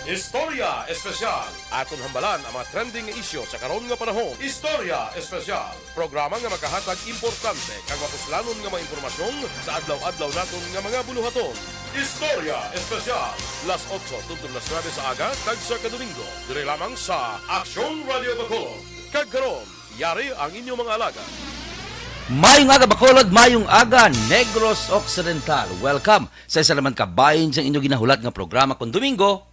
Istorya Espesyal. Aton hambalan ang mga trending isyu sa karon nga panahon. Istorya Espesyal. Programa nga makahatag importante kag mapuslanon nga mga impormasyon sa adlaw-adlaw naton nga mga buluhaton. Istorya Espesyal. Las 8 tuntun las 9 sa aga kag sa kadomingo. Dire lamang sa Aksyon Radio Bacolod. Kag karon, yari ang inyong mga alaga. Mayong aga Bacolod, mayong aga Negros Occidental. Welcome sa isa naman kabayin sa inyong ginahulat nga programa kung Domingo,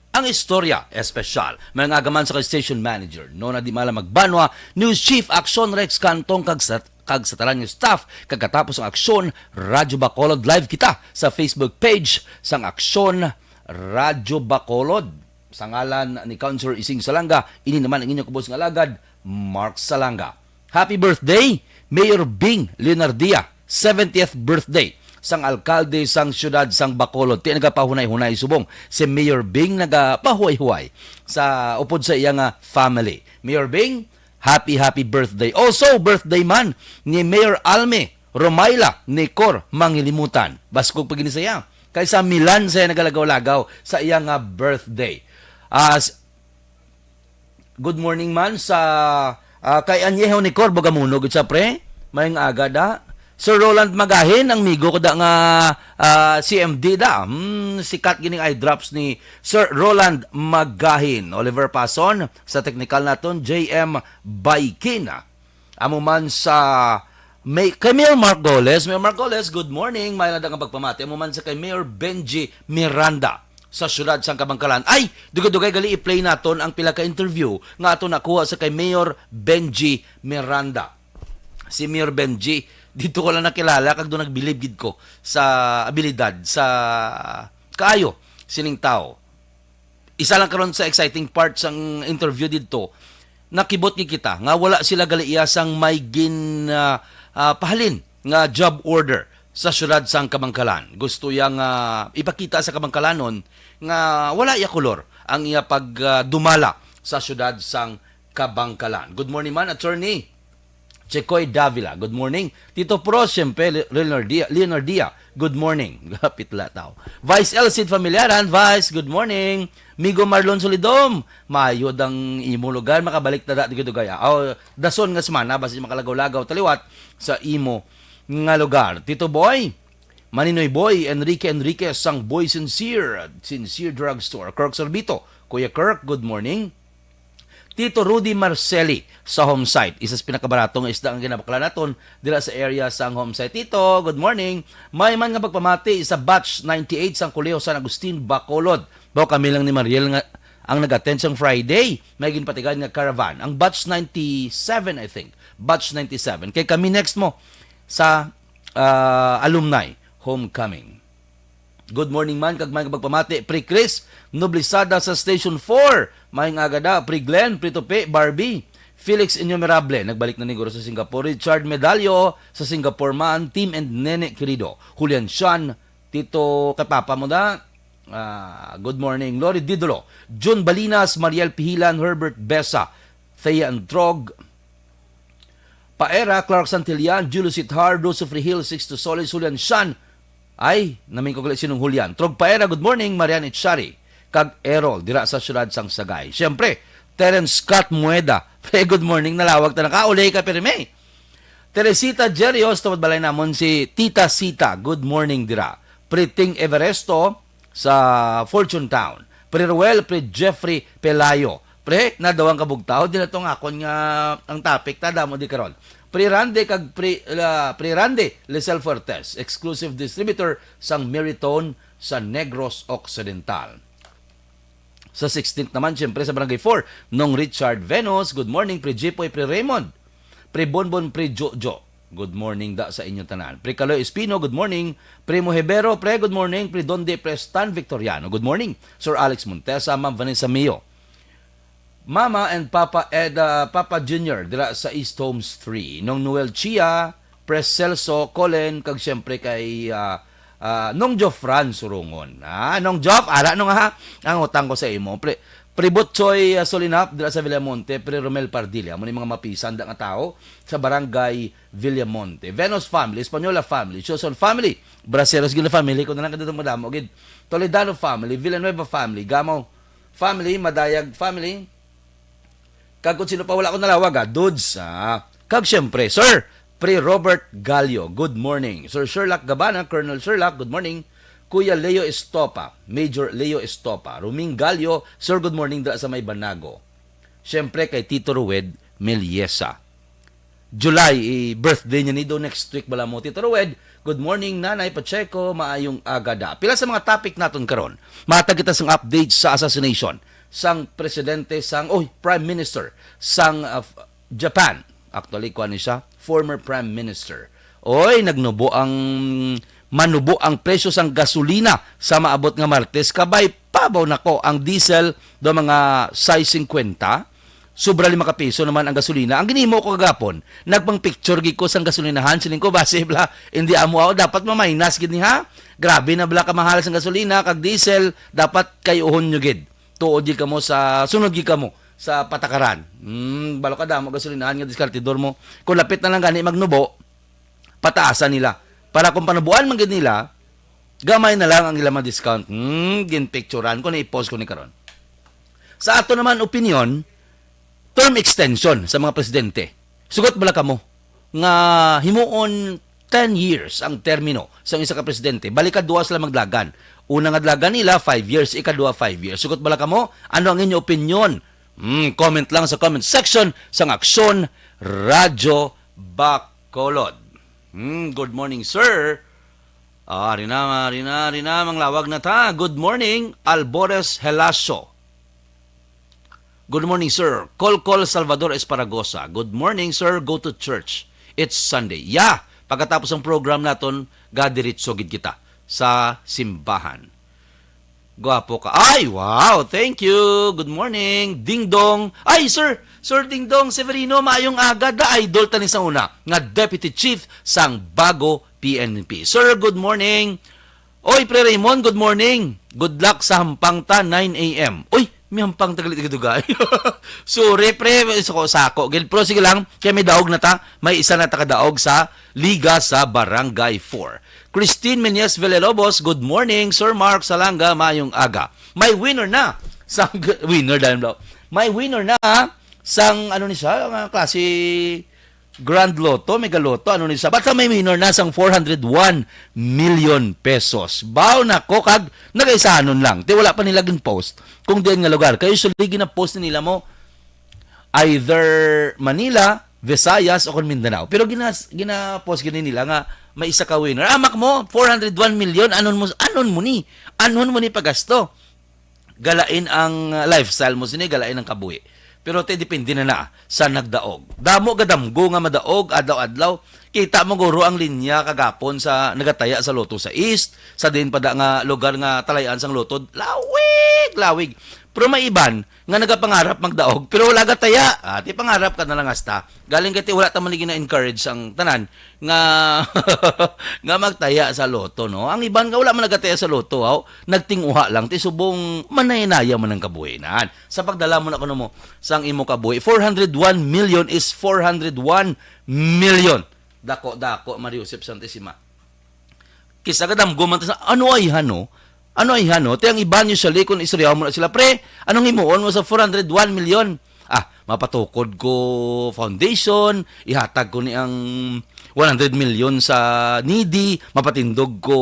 ang Istorya Espesyal. May nga agaman sa station manager, Nona Di Mala Magbanwa, News Chief Aksyon Rex Cantong kag sa talan ng staff. Kagkatapos ang Aksyon, Radyo Bacolod live kita sa Facebook page sang Aksyon Radyo Bacolod. Sa ngalan ni Councilor Ising Salanga, ini naman ang inyong kubos ng alagad, Mark Salanga. Happy birthday, Mayor Bing Leonardia, 70th birthday sang alkalde sang syudad sang Bacolod. Ti nagapahunay-hunay subong si Mayor Bing nagapahuay-huay sa upod sa iyang family. Mayor Bing, happy birthday. Also birthday man ni Mayor Alme Romayla Nicor Mangilimutan. Baskog pagini saya kay sa Milan saya nagalagaw-lagaw sa iyang birthday. Good morning man sa kay Anyeho Nicor Bogamuno gud sa pre. Mayong aga da. Sir Roland Magahin, ang migo ko da nga CMD da. Sikat gining eye drops ni Sir Roland Magahin. Oliver Pason, sa technical naton, JM Baikina. Amo man sa kay Mayor Margoles. Mayor Margoles, good morning. May nga pagpamati. Amo man sa kay Mayor Benji Miranda sa syudad sang Kabangkalan. Ay, dugay-dugay gali i-play naton ang pila ka interview nga ato nakuha sa kay Mayor Benji Miranda. Si Mayor Benji, dito ko lang nakilala kag doon nagbilib gid ko sa abilidad sa kaayo sining tao. Isa lang karon sa exciting part sang interview dito, nakibot ni kita nga wala sila gali iyasang may pahalin nga job order sa syudad sang Kabangkalan. Gusto yang ipakita sa Kabangkalanon nga wala iya kolor ang iya pagdumala sa syudad sang Kabangkalan. Good morning man, Attorney Checoy Davila, good morning. Tito Pro, siyempre, Leonardia, good morning. Pitla tao. Vice Elcid Familiaran, Vice, good morning. Migo Marlon Solidom, mayod ang imo lugar, makabalik na dito gaya. Dason nga semana, basta makalagaw-lagaw taliwat sa imo nga lugar. Tito Boy, Maninoy Boy, Enrique sang Boy Sincere Drugstore. Kirk Sorbito, Kuya Kirk, good morning. Tito Rudy Marcelli sa home site. Isa sa pinakabaratong isda ang ginabakla naton dila sa area sang home site. Tito, good morning. May man nga pagpamati sa batch 98 sang Kuleho San Agustin, Bacolod. Bawo kami lang ni Mariel nga ang nag-attend sang Friday. May ginpatigan nga caravan. Ang batch 97, I think. Batch 97. Kay kami next mo sa alumni homecoming. Good morning man, kag may pagpamati. Pre Chris, Noblisada sa Station 4. May nga agada, Pre Glenn, Pre Tope, Barbie. Felix Innumerable, nagbalik na niguro sa Singapore. Richard Medallo sa Singapore man. Team and Nene Querido. Julian Sean, Tito Kapapa mo da. Good morning. Lori Didolo, Jun Balinas, Mariel Pihilan, Herbert Besa, Thea Antrog, Paera, Clark Santillan, Julius Ithar, Joseph Hill, Sixto Solis, Julian Sean. Ay, namin ko galit sinong Julian. Trog Paera, good morning. Marian Itchari, kag Errol, dira sa syudad sang Sagay. Siyempre, Terence Scott Mueda. Pre, good morning. Nalawag ta na ka. Ulay ka, Pirime. Teresita Jerios, tawad balay namon si Tita Sita. Good morning, dira. Pre Ting Everesto sa Fortune Town. Pre Ruel, Pre Jeffrey Pelayo. Pre, nadawang kabugtaw. Di na itong akon nga ang topic. Tada mo di karon. Pre-Rande kag Pre-Rande Lisel Fortes, exclusive distributor sang Meriton sa Negros Occidental. Sa 16th naman, siyempre sa Barangay 4, Nong Richard Venus, good morning, Pre Jipoy, Pre Raymond, Pre Bonbon, Pre Jojo, good morning da sa inyong tanan. Pre Caloy Espino, good morning, Pre Mohebero, Pre, good morning, Pre Donde, Pre Stan Victoriano, good morning, Sir Alex Montesa, Ma'am Vanessa Mio, Mama and Papa Papa Junior dira sa East Homes 3. Nong Noel Chia, Pres Celso, Colin, kag siyempre kay Nong Jofran Surungon. Nong Jof, ara nung ha, ang utang ko sa imo. Pributsoy Solinap dira sa Villamonte, Pre Romel Pardilla, mo ni mga mapisan da nga tao sa Barangay Villamonte. Venus family, Espanyola family, Choson family, Braceros gila family, kung na lang kadto madamo gid. Toledano family, Villanueva family, Gamaw family, Madayag family. Kag kung sino pa wala ko nalawag, dudes. Kag syempre, Sir Robert Gallo, good morning. Sir Sherlock Gabana, Colonel Sherlock, good morning. Kuya Leo Estopa, Major Leo Estopa, Ruming Gallo, Sir, good morning dra sa may Banago. Syempre kay Tito Rued Meliesa. July, birthday niya nido next week bala mo. Tito Rued, good morning Nanay Pacheco, maayong agada. Pila sa mga topic naton karon. Matag kita sang update sa assassination sang presidente Prime Minister sang Japan. Actually kuan ni siya, former Prime Minister. Manubo ang presyo sang gasolina sa maabot nga Martes, kabay pabaw nako ang diesel do mga 6.50, sobra 5 ka piso naman ang gasolina. Ang ginimo ko kagapon, nagpang picture gi ko sang gasolinahan, siling ko base bla hindi amo ako dapat ma-minus gid ni ha. Grabe na bla ka mahal sang gasolina kag diesel, dapat kayuhon nyo gid. Tuod gi kamo sa sunod gi kamo sa patakaran. Balo ka damo gasolinahan nga diskartidor mo. Kung lapit na lang gani magnubo, pataasan nila. Para kung panubuan man gid nila, gamay na lang ang ilang mga discount. Ginpicturean ko na i-post ko ni karon. Sa ato naman opinion, term extension sa mga presidente. Sugot bala kamo nga himuon 10 years ang termino sa isa ka presidente. Balikan duwa sila maglagan. Una nga dlagan nila 5 years, ikaduha 5 years. Sugot bala kamo, ano ang inyong opinion? Comment lang sa comment section sang Aksyon Radyo Bacolod. Good morning, sir. Rina, manglawag na ta. Good morning, Albores Helaso. Good morning, sir. Kolkol Salvador Esparagosa. Good morning, sir. Go to church. It's Sunday. Yeah, pagkatapos ng program naton, gadiritso gid kita sa simbahan. Gwapo ka. Ay, wow. Thank you. Good morning. Ding Dong. Ay, sir. Sir Ding Dong Severino, maayong aga. Da idol tani sa una. Nga Deputy Chief sang Bago PNP. Sir, good morning. Oy, Pre Raymond, good morning. Good luck sa hampang ta, 9 a.m. Oy, may hampang tagalit-tagadugay. Sorry, Pre. Sako. Pero sige lang, kaya may daog na ta. May isa na takadaog sa Liga sa Barangay 4. Christine Menyes Villalobos, good morning. Sir Mark Salanga, mayong aga. May winner na. May winner na sang ano ni siya, ang klase Grand Lotto, Mega Lotto, ano ni siya. Basta may winner na sang 401 million pesos. Baw na ko kag nagaisahanon lang. Di wala pa nila post kung diyan nga lugar. Kayo sulig na post nila mo either Manila, Visayas o Mindanao. Pero gina-post gini nila nga may isa ka winner. Amak mo 401 million, anon mo ni pagasto. Galain ang lifestyle mo sini, galain ang kabuhi. Pero depende na sa nagdaog. Damo gadamgo nga madaog adlaw-adlaw. Kita mo guro ang linya kagapon sa nagataya sa Loto sa East, sa din pada nga lugar nga talayan sang Loto. Lawig. Pero may iban nga nagapangarap magdaog pero wala gataya. Ti pangarap ka na lang hasta. Galing kay wala ta man gina-encourage ang tanan nga nga magtaya sa Loto, no. Ang iban nga wala man nagataya sa Loto, nagtinguha lang ti subong manayinaya man ang kabuhinan. Sa pagdala mo na kuno mo sang imo kabuhi, 401 million is 401 million. Dako Mario Josep Santissima. Kisa kadamgo man ta ano ay hano? Ti ang iba nyo sa likon, istoryaw mo na sila, pre, anong imuon mo sa 401 million? Mapatukod ko foundation, ihatag ko ni ang 100 million sa needy, mapatindog ko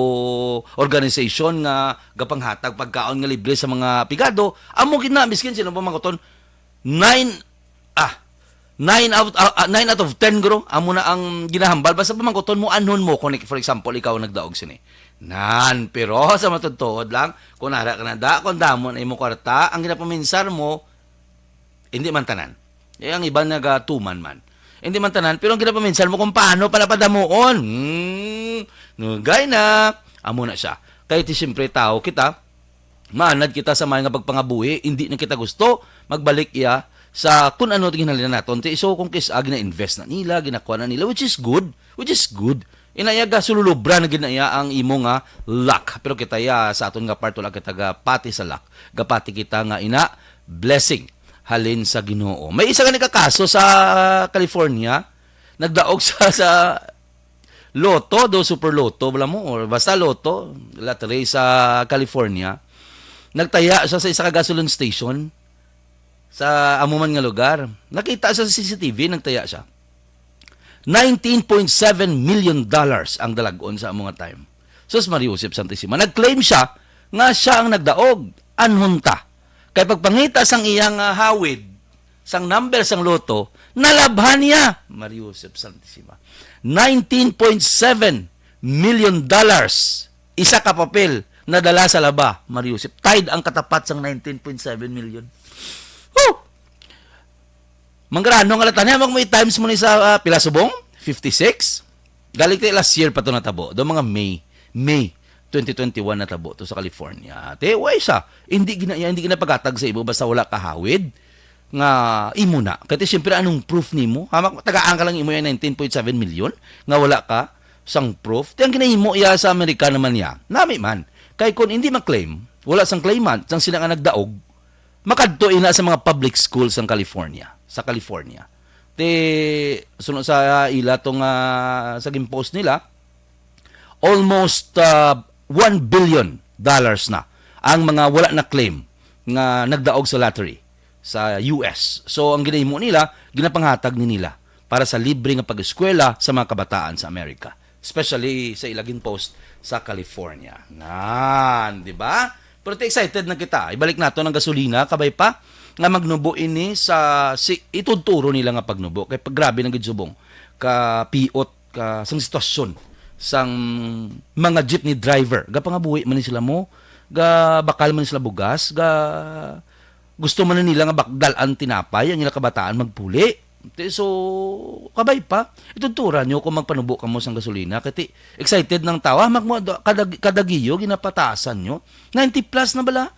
organization nga gapanghatag pagkaon nga libre sa mga pigado. Amo gid na miskin sino pa manguton 9 out of 10 gro amo na ang ginahambal basta pamangkuton mo anon mo kung for example ikaw nagdaog sini. Pero sa matutod lang, kung nara ka na kung damo na imo kwarta, ang ginapaminsar mo, hindi man tanan. Ang iba nagatuman man. Hindi man tanan, pero ang ginapaminsar mo kung paano pala padamuon. Nugay na. Amo na siya. Kaya siyempre tao kita, maanad kita sa mga pagpangabuhi, hindi na kita gusto, magbalik iya sa kung ano ginhalina naton. So kung agi na invest na nila, ginakuha na nila, which is good. Inayaga sululubra na ginaya ang imo nga luck. Pero kita sa aton nga part wala kita pati sa luck. Gapati kita nga ina blessing halin sa Ginoo. May isa ka kaso sa California, nagdaog sa Lotto, super Lotto, wala mo, or basta Lotto, lottery sa California, Nagtaya siya sa isa ka gasoline station sa amuman nga lugar. Nakita siya sa CCTV, nagtaya siya. $19.7 million ang dalagon sa among nga time. Sus Mariusip Santissima. Nag-claim siya nga siya ang nagdaog. Anhunta. Kay pagpangita sang iyang hawid, sang number sang loto, nalabhan niya. Mariusip Santissima. $19.7 million. Isa ka papel na dala sa laba. Mariusip. Tied ang katapat sang 19.7 million. Woo! Manggrano nga latan niya, may times mo ni sa pila subong? 56? Galing tayo last year pa ito natabo. Doon mga May 2021 natabo to sa California. Way siya. Hindi ginapagatag sa ibo basta wala kahawid nga imo na. Kasi siyempre anong proof nimo? Hamak tagaan ka lang imo yung 19.7 million nga wala ka sang proof. Ang ginahimo iya sa Amerika naman niya. Nami man. Kay kung hindi ma-claim, wala sang claimant, sang sila nga nagdaog, makadto ina sa mga public schools sa California. Sunod sa ila tong sa post nila, almost $1 billion na ang mga wala na claim nga nagdaog sa lottery sa US. So ang ginahimo nila, ginapanghatag ni nila para sa libre nga pag-eskwela sa mga kabataan sa Amerika, especially sa ilaging post sa California. Di ba? Pero excited na kita. Ibalik nato ng gasolina, kabay pa nga magnubo ini sa ituturo nila nga pagnubo kay grabe nang gidsubong ka piot ka sang sitwasyon sang mga jeepney driver gapangabuhi man sila mo ga bakal man sila bugas ga gusto man nila nga bakdalan tinapay ang ila kabataan magpuli. So kabay pa ituturan nyo kung magpanubo ka mo sang gasolina kati excited ng tawa kadagiyo ginapatasan nyo 90 plus na bala.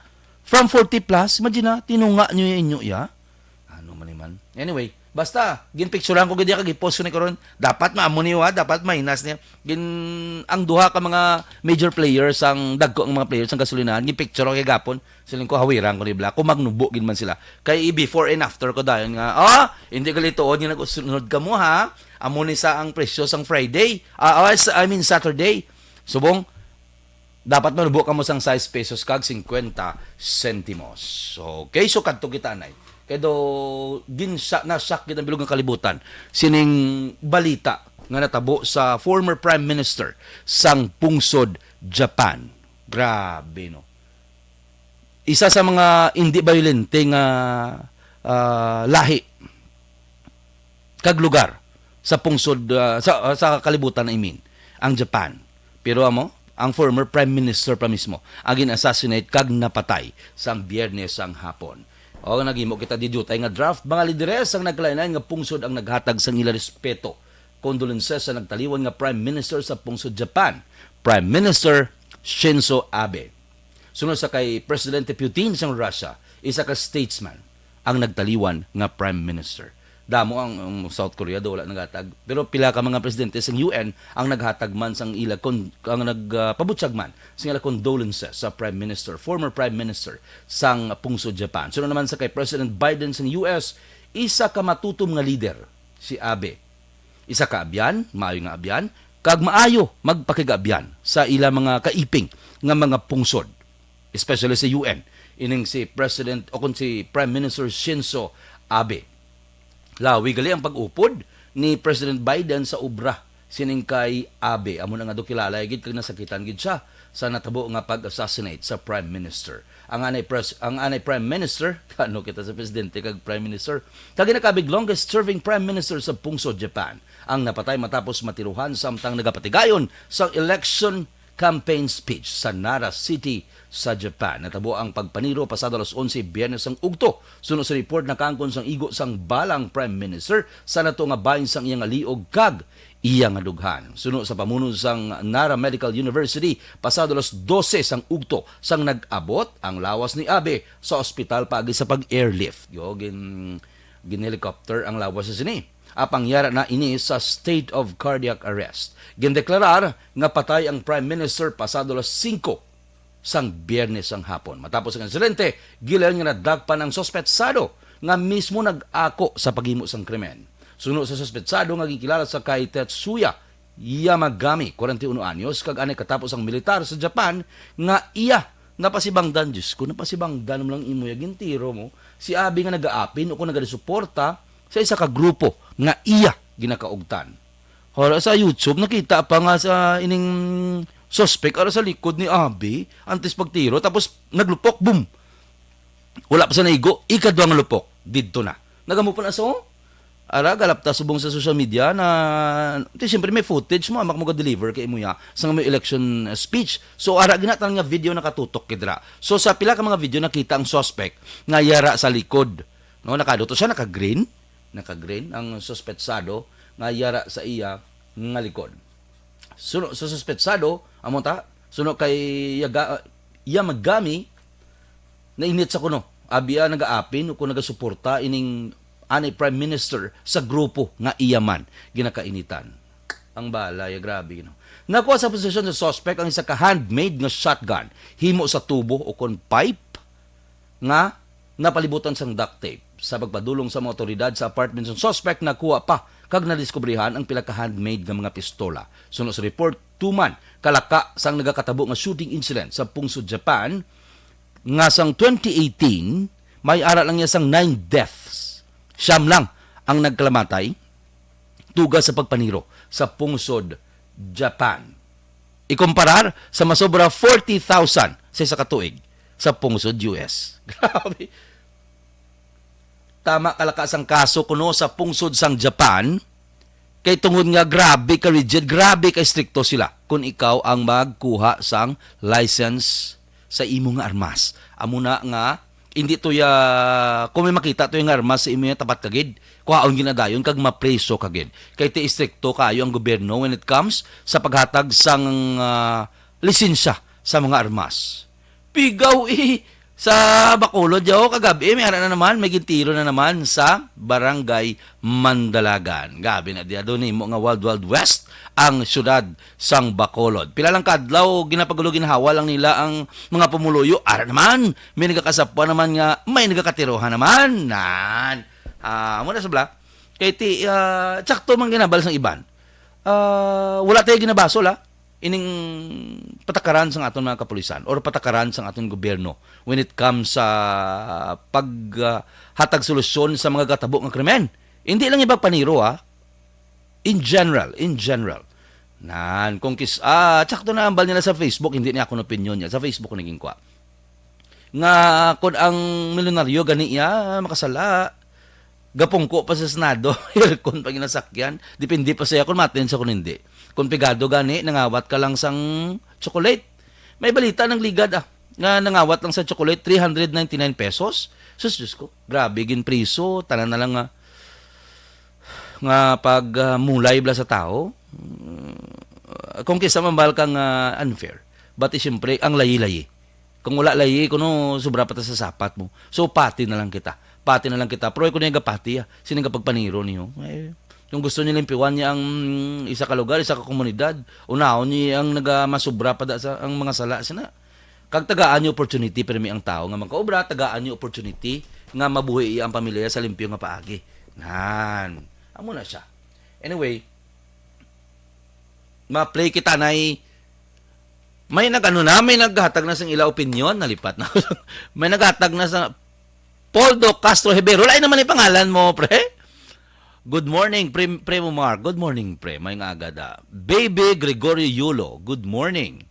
From 40 plus, imagine na, tinunga nyo yung inyo, ya? Ano man man. Anyway, basta, ginpicturean ko gaya kag-post ko ni karon. Dapat maamo niyo ha, dapat mainas niya. Ang duha ka mga major players, ang dagko ang mga players ang gasolinahan, ginpicture ko kay gapon, siling ko hawiran ko ni Bla, kung magnubo gin man sila. Kay before and after ko dahil nga, hindi ka litood, yung nag-sunod ka mo ha, amo ni sa ang presyo sang Friday, Saturday. Subong, dapat manubo ka mo sang 6 pesos kag 50 centimos. Okay, so kadto kita nay. Kaya nasak kita bilog ng kalibutan. Sining balita nga natabo sa former Prime Minister sang pungsod Japan. Grabe no. Isa sa mga hindi violente nga lahi kag lugar sa pungsod sa kalibutan ang Japan. Pero ang former Prime Minister pa mismo ang gin-assassinate kag napatay sang Biyernes sang hapon. O naghimo kita dijutay nga draft mga lideres ang nagkalain-lain nga pungsod ang naghatag sang ila respeto. Condolences sa nagtaliwan nga Prime Minister sa pungsod Japan, Prime Minister Shinzo Abe. Sunod sa kay Presidente Putin sang Russia, isa ka statesman ang nagtaliwan nga Prime Minister. Damo ang South Korea do wala naghatag. Pero pila ka mga presidente sa UN ang naghatag man sang ila ang nagpabutyag man sa ila condolences sa Prime Minister, former Prime Minister sang pungsod Japan. Sunod naman sa kay President Biden sang US, isa ka matutom nga leader si Abe. Isa ka abyan, maayo nga abyan, kag maayo magpakigaabyan sa ila mga kaiping nga mga pungsod, especially sa UN. Ining si President o kung si Prime Minister Shinzo Abe. Lawi gali ang pag-upod ni President Biden sa ubra sining kay Abe. Amo na nga do kilala gid kag nasakitan gid siya sa natabo nga pag-assassinate sa Prime Minister. Ang anay Prime Minister, kano kita sa presidente kag Prime Minister, kag nakabig longest serving Prime Minister sa pungsod Japan. Ang napatay matapos matiruhan samtang nagapatigayon sa election campaign speech sa Nara City sa Japan. Natabo ang pagpaniro pasado alas 11 Biyernes ang ugto. Sunod sa report na kangkon sang igo sang balang Prime Minister sa nato nga bahin sang iyang liog kag iyang dughan. Sunod sa pamuno sang Nara Medical University pasado alas 12 sang ugto sang nag-abot ang lawas ni Abe sa ospital paagi sa pag-airlift. Gin-helicopter ang lawas sa sini. Apangyara na ini sa state of cardiac arrest. Gindeklarar nga patay ang Prime Minister pasado alas 5 sang Biyernes ang hapon. Matapos ang insidente, gilayon nga nadagpan ang sospetsado nga mismo nag-ako sa paghimo sang krimen. Sunod sa sospetsado nga gikilala sa kay Tetsuya Yamagami, 41 anyos, kag anay katapos ang militar sa Japan nga iya napasibangdan, Diyos ko, napasibangdan mo lang imo yagin tiro mo. Si Abi nga nagaapin o kung nagasuporta sa isa ka grupo nga iya ginakaugtan. Hora sa YouTube, nakita pa nga sa ining suspect ara sa likod ni Abi, antes pagtiro, tapos naglupok, boom! Wala pa sa naigo, ikadwang lupok, didto na. Nagamo pa na so? Ara, galap ta subong sa social media na siyempre may footage mo, amak mo ga-deliver kay mo ya sa may election speech. So, ara, ginatan nga video nakatutok kidra. So, sa pila ka mga video nakita ang suspect nga yara sa likod. No, nakaduto siya, naka-green ang suspetsado nga yara sa iya nga likod. Suno sa suspetsado, amo ta, suno kay iya maggami na init sa kuno. Abiya nagaapin o kung nagasuporta ining anay Prime Minister sa grupo nga iyaman ginakainitan. Ang balay, grabe. No? Nakuha sa posisyon sa suspect ang isa ka handmade nga shotgun himo sa tubo o kon pipe nga napalibutan sang duct tape. Sa pagpadulong sa mga otoridad sa apartment ng suspect, nakuha pa kag nadiskubrihan ang pila ka handmade nga mga pistola. Sunod sa report, tuman kalaka sang nagakatabo nga shooting incident sa Pungsod, Japan nga sang 2018 may ara lang niya sang 9 deaths. Siyam lang ang nagkalamatay tuga sa pagpaniro sa Pungsod, Japan. Ikumparar sa masobra 40,000 sa isa ka tuig sa Pungsod, US. Grabe. Tama kalakas ang kaso kuno sa Pungsod sang Japan kay tungod nga grabe ka rigid, grabe ka stricto sila kung ikaw ang magkuha sang license sa imo nga armas. Amo na nga hindi to ya kung may makita to yung armas sa imo tapat kagid kuhaon ginadayon kag mapreso kagid kay ti stricto kayo ang gobyerno when it comes sa paghatag sang lisensya sa mga armas. Pigaw sa Bacolod yaw kagabi may ara na naman may gintiro na naman sa Barangay Mandalagan. Gabi na dia doon mo nga Wild West ang syudad sang Bacolod. Pila lang kadlaw ginapagulo ginhawa lang nila ang mga pumuluyo. Ara naman may nagakasapwa naman nga may nagakatirohan naman. Nan. Muna sa bla. Kay ti tsakto man ginabal sang iban. Wala tayo ginabasol ining patakaran sa aton mga kapulisan or patakaran sa aton gobyerno when it comes sa paghatag solusyon sa mga katabo ng krimen. Hindi lang ibang paniro in general. Nan kung tsakto na ambal nila sa Facebook, hindi niya ako opinion niya sa Facebook ko naging kwa. Nga kung ang milyonaryo gani iya makasala gapongko pa sa Senado, aircon pa ginasakyan, depende pa siya kung matin sa kung hindi. Kung pigado gani, nangawat ka lang sang chocolate. May balita ng ligad nga nangawat lang sa chocolate, 399 pesos. Sus, Diyos ko, grabe, ginpriso, tanan na lang nga pag mulay bla sa tao. Kung kisa mambal kang unfair. Bati siyempre, ang layi-layi. Kung wala layi, kuno sobra pa ta sa sapat mo. So, pati na lang kita. Pero kung yung gapati, sino nga pagpaniro niyo? Yung gusto niya limpiwan niya ang isa ka lugar, isa ka komunidad, unahon niya ang nagamasubra pa sa ang mga sala. Sana, kag tagaan niyo opportunity, pero may ang tao nga magkaobra, tagaan niyo opportunity nga mabuhi ang pamilya sa limpyo nga paagi. Nan. Amo na siya. Anyway, ma-play kita na may naghatag na sang ila opinion, nalipat na. May naghatag na sa Poldo Castro Hebero. Wala naman yung pangalan mo, pre. Good morning, pre Mumar. Good morning, pre. May nga agad. Baby Gregorio Yulo. Good morning.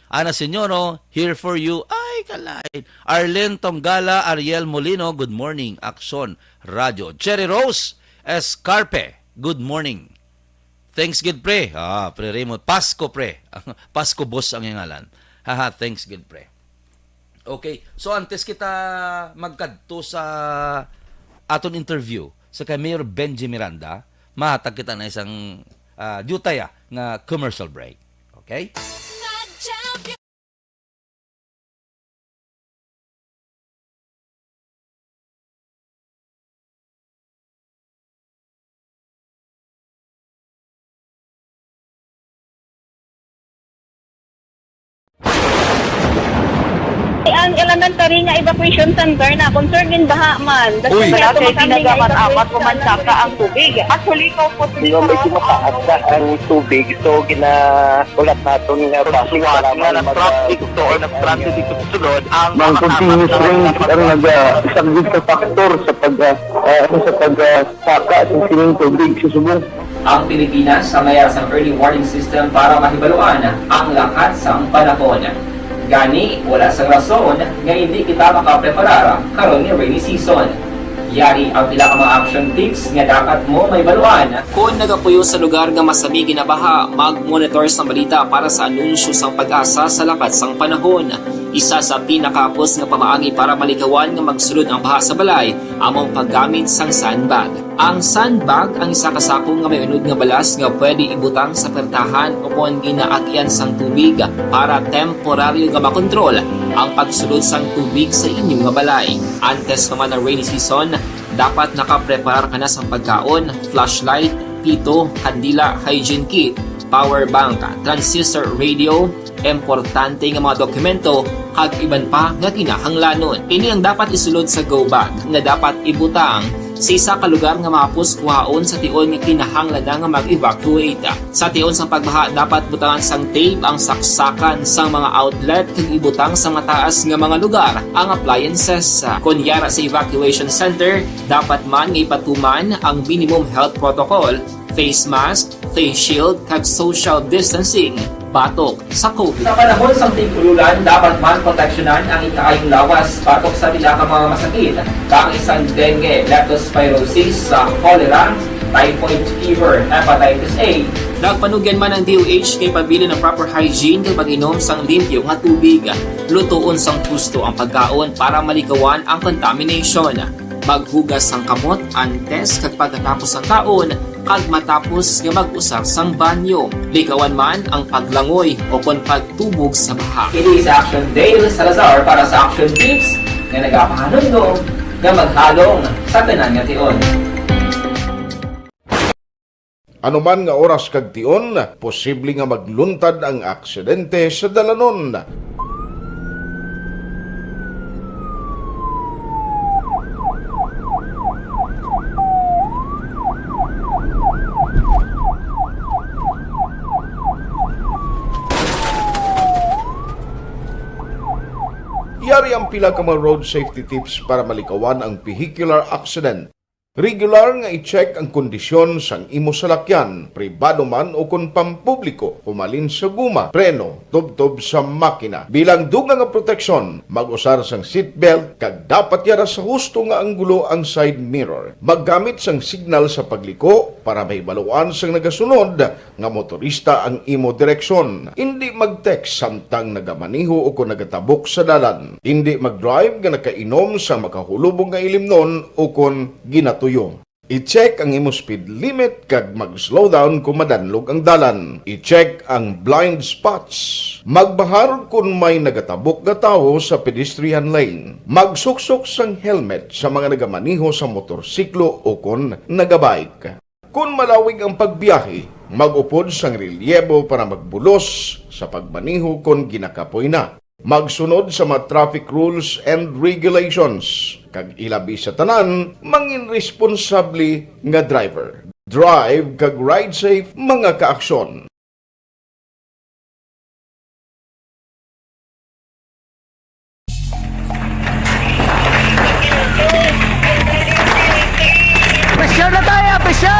Ana Senyoro, here for you. Ay, kalain. Arlen Tonggala, Ariel Molino. Good morning. Action Radio. Cherry Rose Escarpe. Good morning. Thanks, good pre. Pre Raymond. Pasko, pre. Pasko boss ang ngalan. Haha, thanks, good pre. Okay, so antes kita magkadto sa aton interview sa kay Mayor Benji Miranda, mahatag kita na isang dutaya nga commercial break. Okay? ang elementary nga evacuation center na concern din baha man. Uy. Kaya Kasi tumakami sinagaman nga apat pumansaka ang tubig. Actually, ikaw po Di ba medyo mataas na ang tubig, so ginaulat natin nga traffic para nga nag-traffic to or nag-transit dito sa sulod ang Mang continuous rain ang isang good na factor sa pagsaka sa sining tubig sa Subo. Ang Pilipinas sa mayroon sa early warning system para mahibaluan ang lakat sa panahon. Gani, wala sa rason nga hindi kita makapreparar karon ni rainy season. Yari ang pila ka mga action tips nga dapat mo may baluan. Kung nagapuyo sa lugar nga masabi ginabaha, mag-monitor sa balita para sa anunsyo sang pag-asa sa lakat sang panahon. Isa sa pinakapos nga pamaagi para malikawan nga magsulod ang baha sa balay, among paggamit sang sandbag. Ang sandbag ang isa kasakong nga may unod nga balas nga pwede ibutang sa pertahan upon ginaagyan sang tubig para temporaryo nga makontrol ang pagsulod sang tubig sa inyong nga balay. Antes naman ng rainy season, dapat nakapreparar ka na sa pagkaon, flashlight, pito, kandila, hygiene kit, power bank, transistor radio, importante nga mga dokumento kag iban pa nga kinahanglanon. Ini ang dapat isulod sa go bag nga dapat ibutang sa isa ka lugar nga mapus kuhaon sa tion nga kinahanglan nga mag-evacuate. Sa tion sang pagbaha dapat butangan sang tape ang saksakan sang mga outlet kag ibutang sa mataas nga mga lugar ang appliances. Kunyara sa evacuation center, dapat man nga ipatuman ang minimum health protocol, face mask, face shield kag social distancing batok sa COVID. Sa panahon sa tigululan, dapat man proteksyonan ang ikaayong lawas batok sa pila ka mga masakit, kang isang dengue, leptospirosis, cholera, typhoid fever, hepatitis A. Nagpanugyan man ang DOH kay pabili ng proper hygiene kay pag-inom sang limpyo nga tubig. Lutuon sang husto ang pagkaon para malikawan ang contamination. Maghugas sang kamot antes kag pagkatapos ang kaon kag matapos nga mag-usar sang banyo. Likawan man ang paglangoy o kon pagtubog sa baha. Kini sa Action Dale Salazar para sa Action Tips nga nagapahanundong nga maghalong sa tanan nga tion. Ano man nga oras kag tion, posible nga magluntad ang aksidente sa dalanon. Yari ang pila ka mga road safety tips para malikawan ang vehicular accident. Regular nga i-check ang kondisyon sang imo salakyan, pribado man o kung pampubliko, pumalin sa guma, preno, tubtob sa makina. Bilang dugang nga proteksyon, mag-usar sang seatbelt, kag dapat yara sa husto nga anggulo ang side mirror. Maggamit sang signal sa pagliko para may baluan sang nagasunod nga motorista ang imo direksyon. Hindi mag-text samtang nagamaniho o kung nagatabok sa dalan. Hindi mag-drive nga nakainom sa makahulubong nga ilimnon o kung ginatuyo. I-check ang imo speed limit kag mag-slow down kung madanlog ang dalan. I-check ang blind spots. Magbahar kung may nagatabok nga tawo sa pedestrian lane. Magsuksok sang helmet sa mga nagamaniho sa motorsiklo o kung nagabike. Kung malawig ang pagbiyahe, mag-upod sang relyebo para magbulos sa pagbaniho kung ginakapoy na. Magsunod sa mga traffic rules and regulations. Kag ilabi sa tanan, mangin responsable nga driver. Drive kag ride safe mga kaaksyon. Pressure na tayo! Pressure!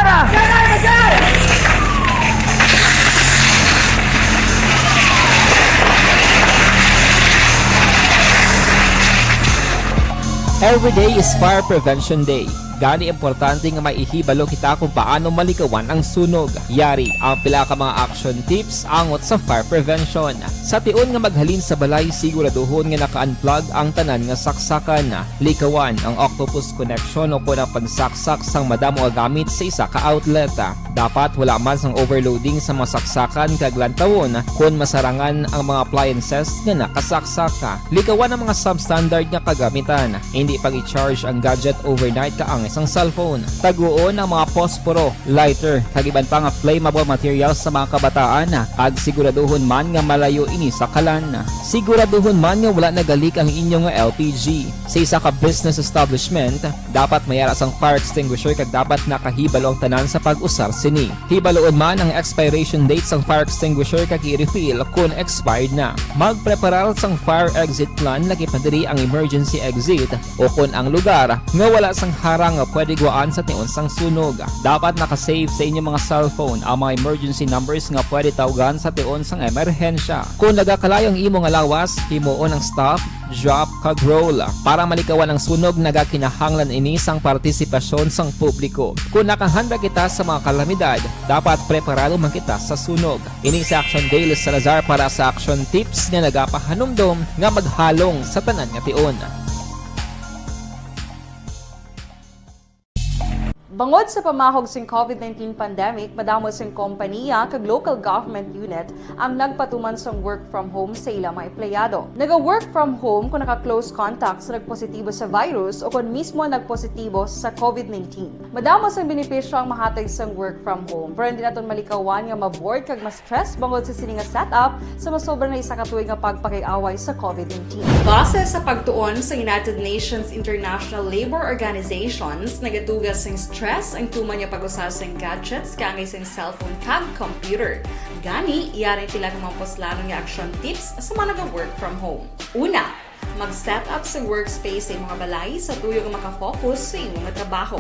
Every day is Fire Prevention Day. Gani importante nga maihibalo kita kung paano malikawan ang sunog. Yari ang pila ka mga action tips angot sa fire prevention. Sa tion nga maghalin sa balay, siguraduhon nga naka-unplug ang tanan nga saksakan. Likawan ang octopus connection o kung ang pagsaksak sang madamo nga gamit sa isa ka outlet. Dapat wala man sang overloading sa masaksakan kag lantawon kung masarangan ang mga appliances nga nakasaksaka. Likawan ang mga substandard nga kagamitan. Hindi pag i-charge ang gadget overnight kaang isang cellphone. Taguon ang mga posporo, lighter, kag iban pa nga flammable materials sa mga kabataan kag siguraduhon man nga malayo ini sa kalan. Siguraduhon man nga wala nagalik ang inyong nga LPG. Sa isa ka business establishment, dapat mayara sang fire extinguisher kag dapat nakahibalo ang tanan sa pag-usar sini. Hibaloon man ang expiration date sang fire extinguisher kag i-refill kung expired na. Magpreparar sang fire exit plan lagi padiri ang emergency exit o kung ang lugar nga wala sang harang nga pwede guaan sa tion sang sunog. Dapat nakasave sa inyong mga cellphone ang mga emergency numbers nga pwede tawagan sa tion sang emerhensya. Kung nagakalayo ang imong alawas, himuon ang stop, drop kag roll para malikawan ang sunog nagakinahanglan ini sang partisipasyon sang publiko. Kung nakahanda kita sa mga kalamidad, dapat preparado man kita sa sunog. Ini sa Action Daily Salazar para sa action tips nga nagapahanumdom nga maghalong sa tanan nga tion. Bangod sa pamahog sing COVID-19 pandemic, madamo sing kompanya kag local government unit ang nagpatuman sang work from home sa ilang mga empleyado. Naga-work from home kung naka-close contact sa nagpositibo sa virus o kung mismo nagpositibo sa COVID-19. Madamo sang benepisyo ang mahatag sang work from home, pero hindi naton malikawan nga ma-bored kag ma-stress bangod sa sini nga setup sa masobra na isa ka tuig nga pagpakiaway sa COVID-19. Base sa pagtuon sa United Nations International Labour Organizations, nagatugas sing stress ang tuman niya pag-usar sa gadgets kaangay sa cellphone kag computer. Gani, iyari tila ng mga poslanon nga action tips sa mga nag-work from home. Una, mag-set up sa workspace sa imong balay sa tuyo nga makafocus sa imong trabaho.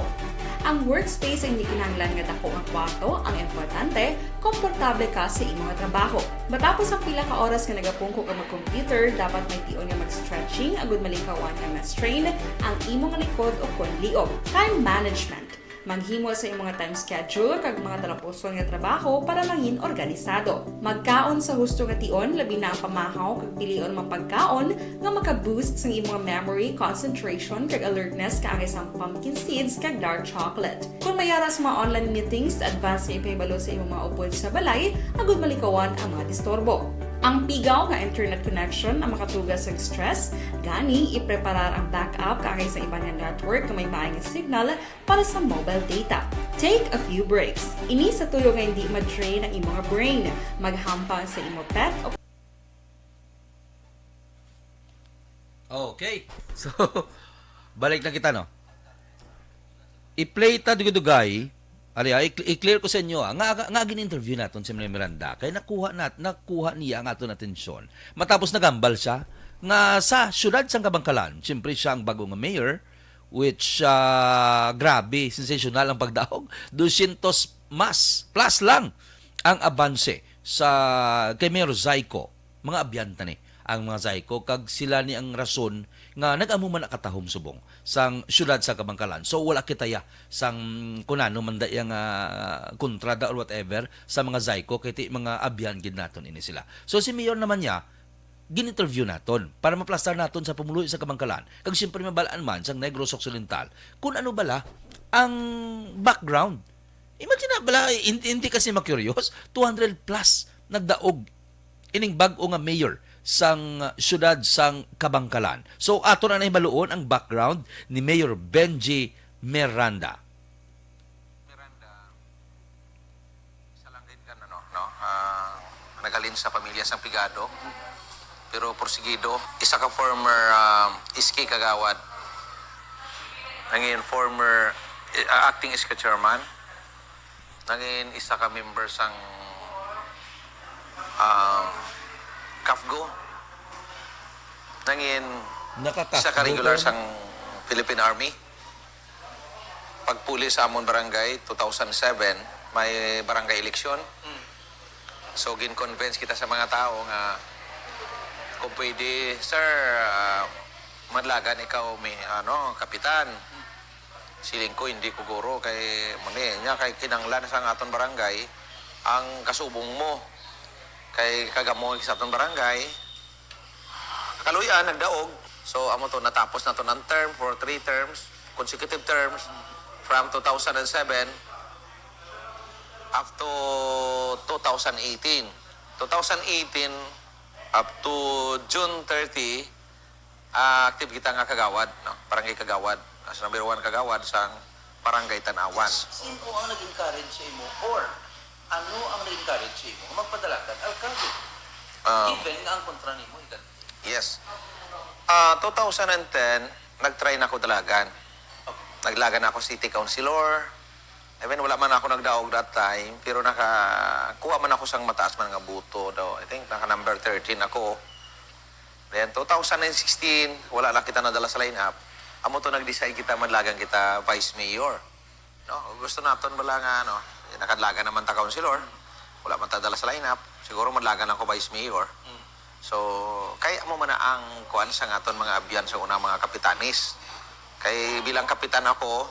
Ang workspace ay hindi kinahanglan nga dako ang kwarto, ang importante, komportable ka sa imong trabaho. Matapos ang pila ka oras nga nagapungko ka mag-computer, dapat may tion nga mag-stretching agud malikawan nga ma-strain ang imong likod o konliog. Time management. Maghimo sa imong time schedule kag mga talapuson nga trabaho para langin organisado. Magkaon sa husto nga tion labi na ang pamahaw kag pilion mang pagkaon nga maka-boost sa imong memory, concentration kag alertness kaagay sa pumpkin seeds kag dark chocolate. Kung mayara sa mga online meetings, advance nga ipahibalo sa imong mga upod sa balay agud malikawan ang mga disturbo. Ang pigaw nga internet connection ang makatugas sa stress, gani ipreparar ang backup kaagay sa ibang network na may maayong signal para sa mobile data. Take a few breaks. Ini sa tuyo nga hindi ma-drain ang imong brain. Maghampang sa imong pet o Okay. So, balik na kita, no? I-play ta dugay-dugay. I-clear ko sa inyo, nga gin-interview natin si Miranda, kaya nakuha niya ang aton atensyon. Matapos nagambal siya, nga sa syudad sang Kabangkalan, siyempre siya ang bagong mayor, which, grabe, sensational ang pagdaog. 200 plus lang ang abanse sa kay Mayor Zaiko. Mga abyanta ni ang mga Zaiko, kag sila ni ang rason nga nag-amo man nakatahom subong sang syudad sa Kabangkalan. So wala kitaya sang kunano man dayang kontrada or whatever sa mga Zaiko kay mga abyan gid naton ini sila. So si Mayor naman niya gin-interview naton para maplastar naton sa pumuluy sa Kabangkalan. Kag siyempre mabalaan man sang Negros Occidental kung ano bala ang background. Imagine na bala hindi kasi ma-curious 200 plus nagdaog ining bag-o nga mayor sang syudad sang Kabangkalan. So ato na nahibaluon ang background ni Mayor Benji Miranda. Isa lang din kan nagalin sa pamilya sang Pigado. Pero porsigido, isa ka former iski kagawad. Nangin former acting iska chairman. Nangin isa ka member sang Kafgo. Nangin isa ka regular sang Philippine Army. Pagpuli sa amon barangay 2007, may barangay eleksyon. So gin-convince kita sa mga tao nga kung pwede, sir, madlagan ikaw may kapitan. Siling ko hindi ko guro kay muni nya kay kinanglan sa aton barangay ang kasubong mo kay kagamoy sa aton barangay. Kaluyan nagdaog. So amo to natapos na to ng term for 3 terms, consecutive terms from 2007 up to 2018. 2018 up to June 30, active kita nga kagawad, no? Barangay Kagawad. As number 1 kagawad sa Barangay Tanawan. Sino ang nag-encourage sa imo or ano ang nag-encourage sa imo magpadala ka alkalde? Given nga ang kontra nimo ikan. Yes. 2010, nag-try na ako dalagan. Naglagan ako city councilor. Even wala man ako nagdaog that time, pero nakakuha man ako sang mataas man nga buto daw. I think naka number 13 ako. Then 2016, wala na kita nadala sa line-up. Amo to nag-decide kita madlagan kita vice mayor. No, gusto naton bala nga nakadlagan naman ta councilor. Wala man ta dala sa line-up. Siguro madlagan ako vice mayor. So, kaya mo man na ang kuan sa aton mga abyan sa una mga kapitanis. Kay bilang kapitan ako,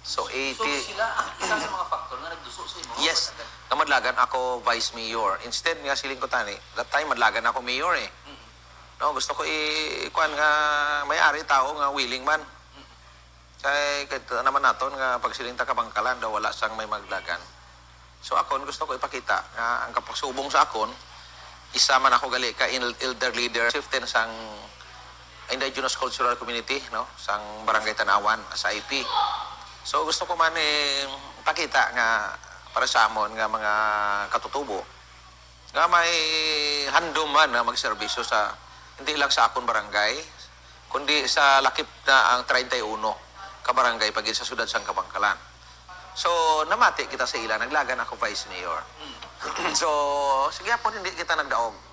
so 80... So sila ang isa sa mga faktor nga nagduso sa imo. Yes, na madlagan ako vice mayor. Instead nga siling ko tani, that time madlagan ako mayor eh. No, gusto ko kuan nga may-ari tao nga willing man. Kay kita naman naton nga pag siling ta kabangkalan daw wala sang may maglagan. So akon gusto ko ipakita nga ang kapasubong sa akon isa man ako gali ka elder leader chieftain sang Indigenous Cultural Community, no, sang Barangay Tanawan sa IP. So gusto ko man pakita nga para sa amon nga mga katutubo nga may handom man na magserbisyo sa hindi lang sa akon barangay kundi sa lakip na ang 31 ka barangay pagid sa siyudad sang Kabangkalan. So namati kita sa ila, naglagan ako vice mayor. So sige po hindi kita nagdaog.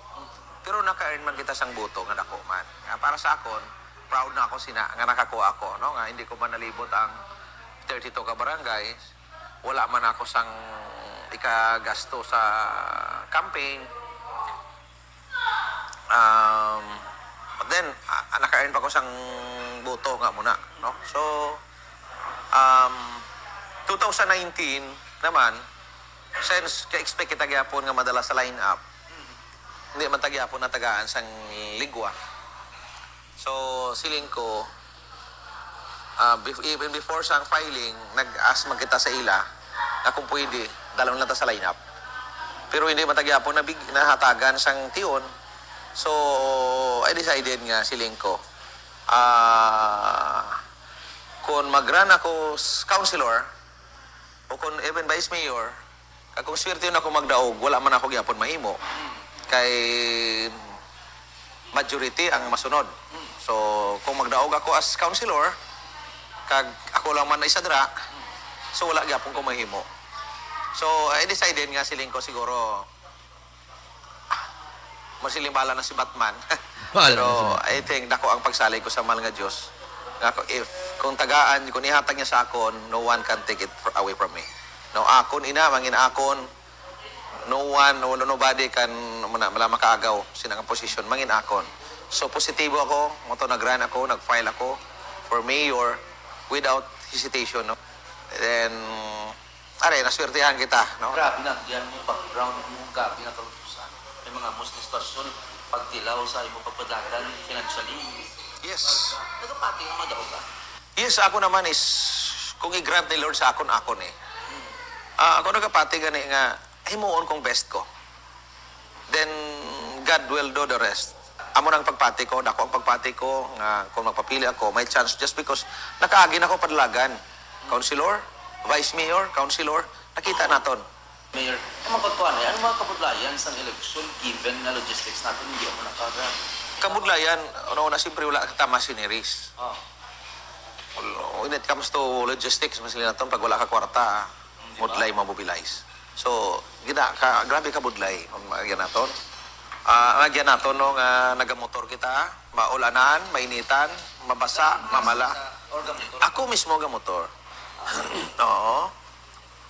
Pero naka-earn man kita sang buto nga dako man. Nga para sa akon, proud na ako nga nakakuha ako, no, nga hindi ko man nalibot ang 32 ka barangay. Wala man ako sang ikagasto sa campaign. But then, naka-earn pa ko sang boto nga muna, no? So, 2019 naman, since ka-expect kita gyapon nga madala sa line-up, hindi man tagyapon na tagaan sang ligwa. So, siling ko, even before sang filing, nag-ask man kita sa ila na kung pwede, dalawin lang ta sa line-up. Pero hindi man tagyapon na nahatagan sang tiyon. So, I decided nga siling ko, kung mag-run ako councilor, o kung even vice mayor, kung swerte yun ako magdaog, wala man ako gyapon mahimo. Kay majority ang masunod. So, kung magdaog ako as councilor, kag ako lang man na isadra, so wala gyapon ko mahimo. So, I decided nga siling ko siguro, masiling bala na si Batman. Pero I think dako ang pagsalay ko sa mahal nga Diyos. Kung tagaan, kung ihatag niya sa akon, no one can take it away from me. No, akon ina, mangin akon, nobody can makaagaw sinang position, mangin akon. So positibo ako, nag-run ako, nag-file ako for mayor without hesitation. No? Then, naswertehan kita. No? Grabe na, yan mo background mo, gabi na kalutusan. May mga mustistasyon, pagtilaw sa imo pagpadagan financially. Yes. Nagapati ang madaw ka? Yes, ako naman is, kung i-grant ni Lord sa akon eh. Ako nagapati gani nga, himuon kong best ko. Then, God will do the rest. Amo nang pagpati ko, dako ang pagpati ko, nga kung magpapili ako, may chance just because nakaagin ako padlagan. Councilor, Vice Mayor, Councilor, nakita naton. Mayor, ang magpagkuhan ano mga kabudlayan sa election given na logistics natin hindi ako nakagan? Kabudlayan, una siyempre wala kita masineries. When it comes to logistics, masilin naton, pag wala ka kwarta, mudlay mobilize. So, grabe ka budlay, magyan naton. Nagyan naton no, nga nagamotor kita, maulanan, mainitan, mabasa, mamala. Ako mismo gamotor. Oo.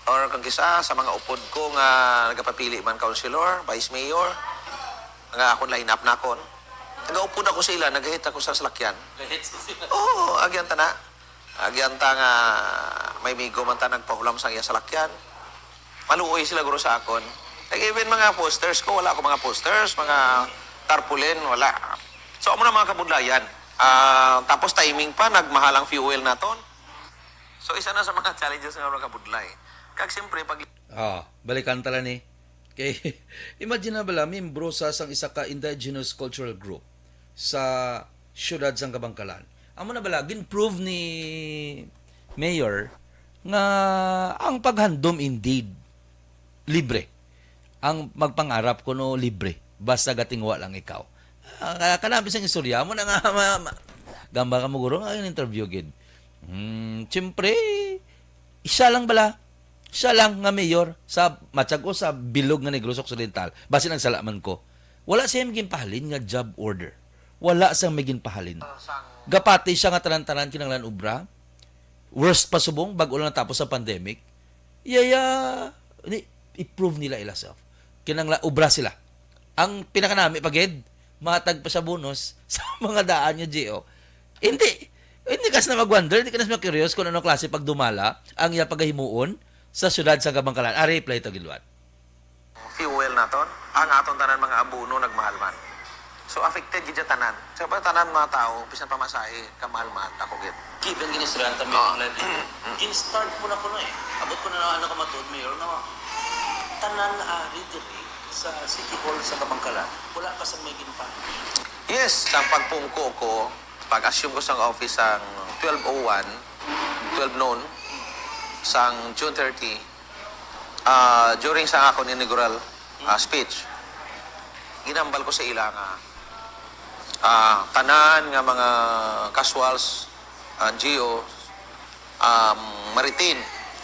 Or kung kisa sa mga upod ko nga nagapapili man councilor, vice mayor, nga akong line up na akon. Nagaupod ako sa ila, nagahit ako sa salakyan. Oo, agyan ta na. Agyan ta nga may migo man ta nagpahulam sa iya salakyan. Maluoy sila guro sa akon. Even mga posters ko, wala ako mga posters, mga tarpaulin, wala. So, amo na mga kabudlayan. Tapos timing pa, nagmahalang fuel naton. So, isa na sa mga challenges ng mga kabudlay. Kag siyempre pag Balikan tala ni. Kay imagine na bala membro sa sang isa ka indigenous cultural group sa siyudad sang Kabangkalan. Amo na bala gin-prove ni Mayor nga ang paghandom indeed libre. Ang magpangarap kuno libre basta gatingwa lang ikaw. Kanami sang istorya mo na nga gamba ka mo guro nga interview gid. Siyempre isa lang bala. Siya lang nga mayor sa Matyago sa bilog nga Negros Occidental. Base ng salaman ko. Wala siya maging pahalin nga job order. Wala siyang maging pahalin. Gapati siya nga tanan-tanan kinanglan ubra. Worst pa subong bago lang natapos sa pandemic. I-prove nila ila self. Kinanglan ubra sila. Ang pinakanami pagid, matag pa sa bonus sa mga daan niya, Gio. Hindi kas na mag-wonder, hindi ka na curious kung anong klase pag dumala ang iya pagahimuon sa syudad sa Kabangkalan. Reply to gilwan. fuel naton, ang aton tanan mga abuno nagmahalman. So affected gid tanan. Sa tanan mga tao bisan pamasahe kamalman ako gid. Given ginisiraan ta Mayor Glenn. In-start mo na ko na Abot ko na ano ka matod, Mayor, na tanan ari diri sa City Hall sa Kabangkalan. Wala pa sa may ginpa. Yes, sa pagpungko ko, pag-assume ko sa office ang 12:01, 12 noon, sang June 30, during sa akong inaugural speech, ginambal ko sa ila nga tanan nga mga casuals, GO,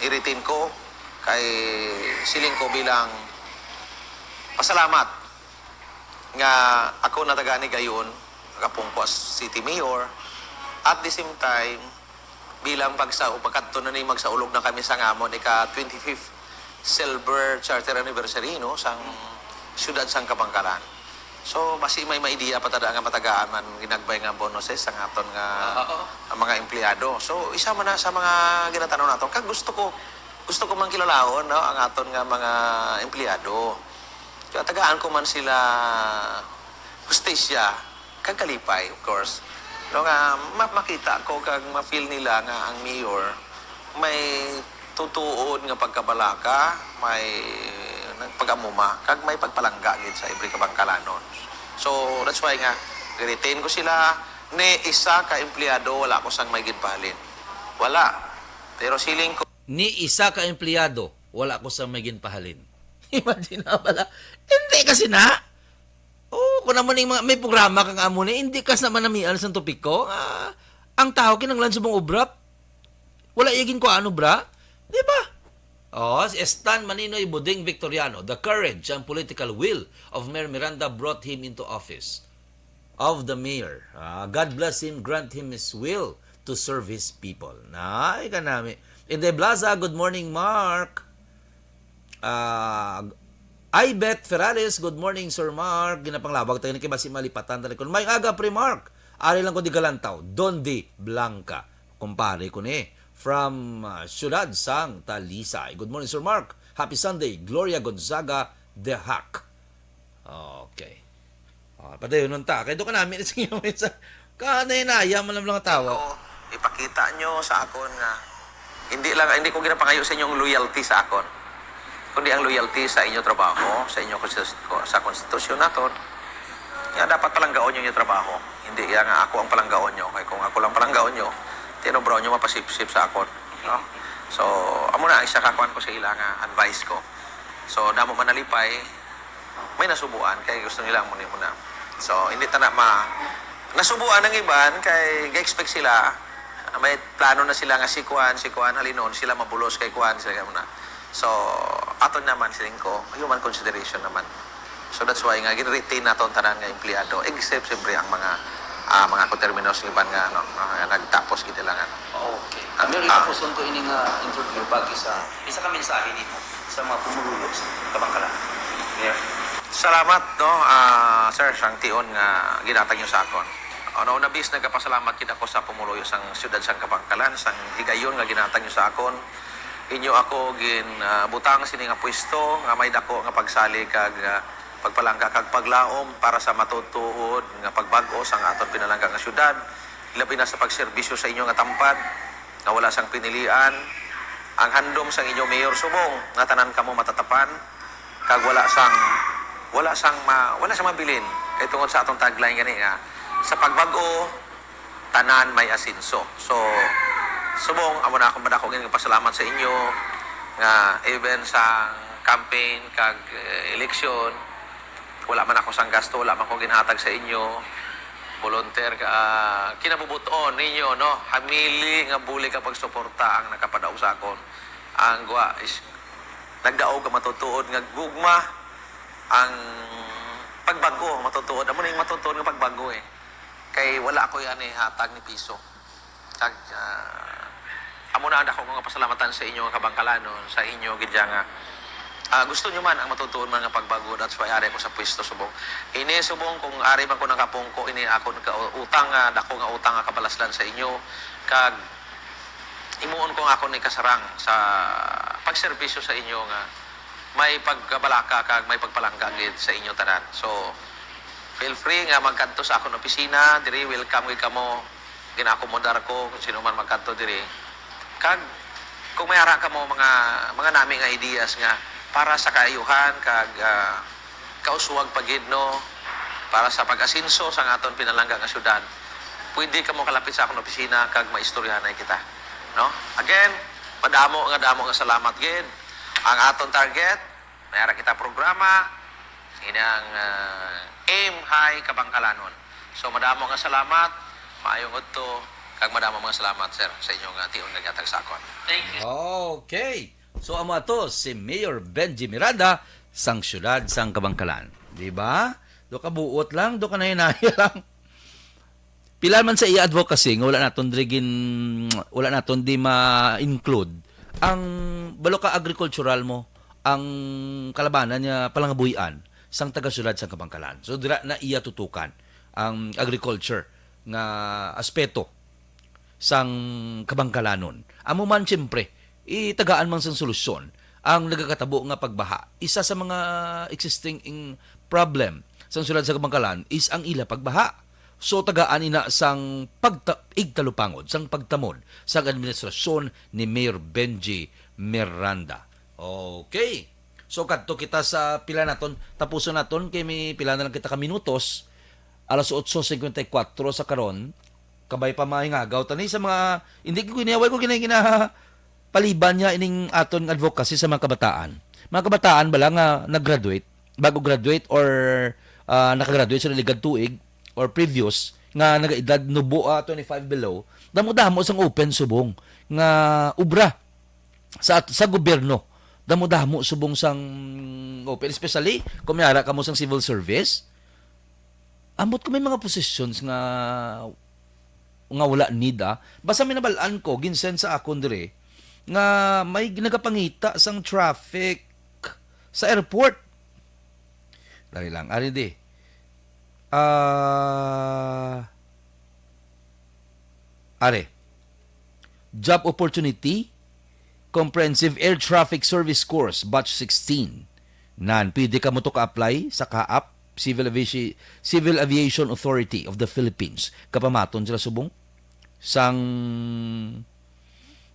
i-retain ko kay siling ko bilang pasalamat nga ako natagani gayon kapungko as City Mayor at the same time bilang pagkadto na ni magsaulog na kami sa ngamon ika 25th Silver Charter Anniversary no sang siyudad sang Kabangkalan. So basi may idea patada nga matagaan man ginagbay nga bonuses sang aton nga ang mga empleyado. So isa man na sa mga ginatanaw naton kag gusto ko man kilalahon no ang aton nga mga empleyado. Kaya tagaan ko man sila hustisya kag kalipay of course. No nga makita ko kag ma-feel nila nga ang mayor may tutuod nga pagkabalaka, may pag-amuma, kag may pagpalangga gid sa every Kabangkalanon. So that's why nga retain ko sila ni isa ka empleyado wala ko sang may ginpahalin. Wala. Pero siling ko Ni isa ka empleyado wala ko sang may ginpahalin. Imagine na bala. Hindi kasi na. Kung naman may programa kang amo ni, hindi kas naman namian sa topik ko. Ang tao kinanglan sa mong obrap. Wala igin ko ano, bra? Di ba? Si Stan Maninoy Buding Victoriano, the courage and political will of Mayor Miranda brought him into office of the mayor. God bless him, grant him his will to serve his people. Ika namin. Inday Blaza, good morning, Mark. Ibet Ferraris, good morning, Sir Mark. Ginapanglabag tayo ni Kibasi Malipatan. May aga, pre Mark. Ari lang ko di Galantaw. Dondi Blanca. Kumpare ko ni. From Ciudad Sang Talisay. Good morning, Sir Mark. Happy Sunday. Gloria Gonzaga de Hack. Okay. Patayon nun ta. Kaya doon ka namin. Kanay-naya mo lang tawa. Ipakita nyo sa akon nga hindi ko ginapangayo sa inyong loyalty sa akon. Kundi ang loyalty sa inyong trabaho, sa inyong sa konstitusyon naton. Nga dapat palanggaon nyo yung trabaho. Hindi nga ako ang palanggaon nyo. Kaya kung ako lang palanggaon nyo, tinobro nyo mapasip-sip sa akon. No? So, amo na, isa kakuan ko sa ilang advice ko. So, damo manalipay, may nasubuan, kaya gusto nila muna. So, hindi ta na nasubuan ng iban, kaya ga-expect sila, may plano na sila nga si Kuan halinon, sila mabulos kay Kuan, sila muna. So, aton naman siling ko, human consideration naman. So, that's why nga, gin-retain naton tanan nga empleyado, except siyempre ang mga koterminos iban nga nagtapos gid lang. Okay. Meron ipapuson ko ining interview pag isa ka mensahe nito sa mga pumululo sa Kabangkalan. Yeah. Salamat no, sir, sang tion nga ginatag niyo sa akon. Una bis nagapasalamat kid ako sa pumuluyo sang siyudad sang Kabangkalan, sang higayon nga ginatag niyo sa akon. Inyo ako butang sini nga pwesto nga may dako nga pagsali kag pagpalangga kag paglaom para sa matutuod nga pagbag-o sang aton pinalangga nga syudad, labi na sa pagserbisyo sa inyo nga tampad nga wala sang pinilian ang handom sang inyo Mayor Subong nga tanan kamo matatapan kag wala sang mabilin kay tungod sa atong tagline gani nga sa pagbag-o tanan may asinso. So Subong amo na akong madako gini pasalamat sa inyo nga even sa campaign kag eleksyon wala man ako sang gasto, wala man ko ginhatag sa inyo. Volunteer ka kinabubuton ninyo no hamili nga buli ka pagsuporta ang nakapadaw sa akon ang gwa is nagdaog ka matutuod nga gugma ang pagbago matutuod amo ning matutuod nga pagbago kay wala ako yan hatag ni piso kag amo na ako mga pasalamatan sa inyo nga kabangkalanon sa inyo gidya nga gusto nyo man ang matutuon man nga pagbago, that's why ari ko sa pwesto Subong. Ini Subong kung ari man ko nakapungko ini ako utang nga dako nga utang nga kabalaslan sa inyo kag imuon ko nga ako ni kasarang sa pagserbisyo sa inyo nga may pagkabalaka kag may pagpalangga gid sa inyo tanan. So feel free nga magkadto sa akong opisina, diri welcome gid kamo. Ginakomodar ko kung sino man magkadto diri. Kag kung may ara ka mo mga nami nga ideas nga para sa kaayuhan kag kauswag pagid no para sa pag-asinso sa aton pinalangga nga syudad pwede ka mo kalapit sa akong opisina kag maistoryahanay kita no again damo nga salamat gid ang aton target may ara kita programa inang aim high kabangkalanon so madamo nga salamat maayong udto kag madamo mga salamat sir sa inyong tion naghatag sa akon. Thank you. Okay. So amo ato si Mayor Benji Miranda sang syudad sang Kabangkalan. Di ba? Do ka buot lang, do ka nahinaya lang. Pila man sa iya advocacy nga wala naton di ma-include ang balo ka agricultural mo ang kalabanan niya palangabuhian sang taga-syudad sang Kabangkalan. So dira na iya tutukan ang agriculture nga aspeto sang Kabangkalanon. Amo man siyempre, itagaan man sang solusyon ang nagakatabo nga pagbaha. Isa sa mga existing problem sang syudad sa Kabangkalan is ang ila pagbaha. So tagaan ina sang igtalupangod, sang pagtamod sang administrasyon ni Mayor Benji Miranda. Okay. So kadto kita sa pila naton, tapuson naton kay may pila na lang kita ka minutos. Alas 8:54 sa karon, kabay pa mahingagaw tani sa mga hindi ko ginaway ko paliban niya ining aton advocacy sa mga kabataan. Mga kabataan bala nga nag-graduate, bago graduate or nakagraduate sa ligad tuig or previous nga nagaedad nubo 25 below, damo-damo sang open subong nga ubra sa gobyerno. Damo-damo subong sang open, especially kung may ara ka mo sang civil service. Ambot ko may mga positions nga wala need basta minabalaan ko ginsen sa akon dire nga may nagapangita sang traffic sa airport. Dali lang ari di are job opportunity comprehensive air traffic service course batch 16 nan pwede ka mo to ka-apply sa CAAP Civil Aviation Authority of the Philippines. Kapamaton sila subong sang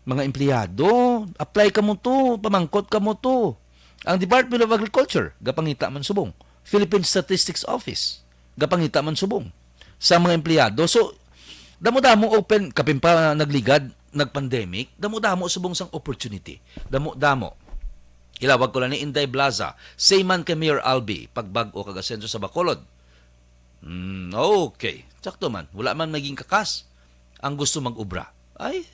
mga empleyado, apply ka mo to, pamangkot ka mo to. Ang Department of Agriculture, gapangita man subong. Philippine Statistics Office, gapangita man subong sa mga empleyado. So, damo-damo open, kapin pa nagligad, nag-pandemic, damo-damo subong sang opportunity. Damo-damo. Ilawag ko lang ni Inday Blaza, say man kay Mayor Albi, pagbag-o kagasenso sa Bacolod. Okay. Sakto man. Wala man maging kakas ang gusto mag-ubra. Ay,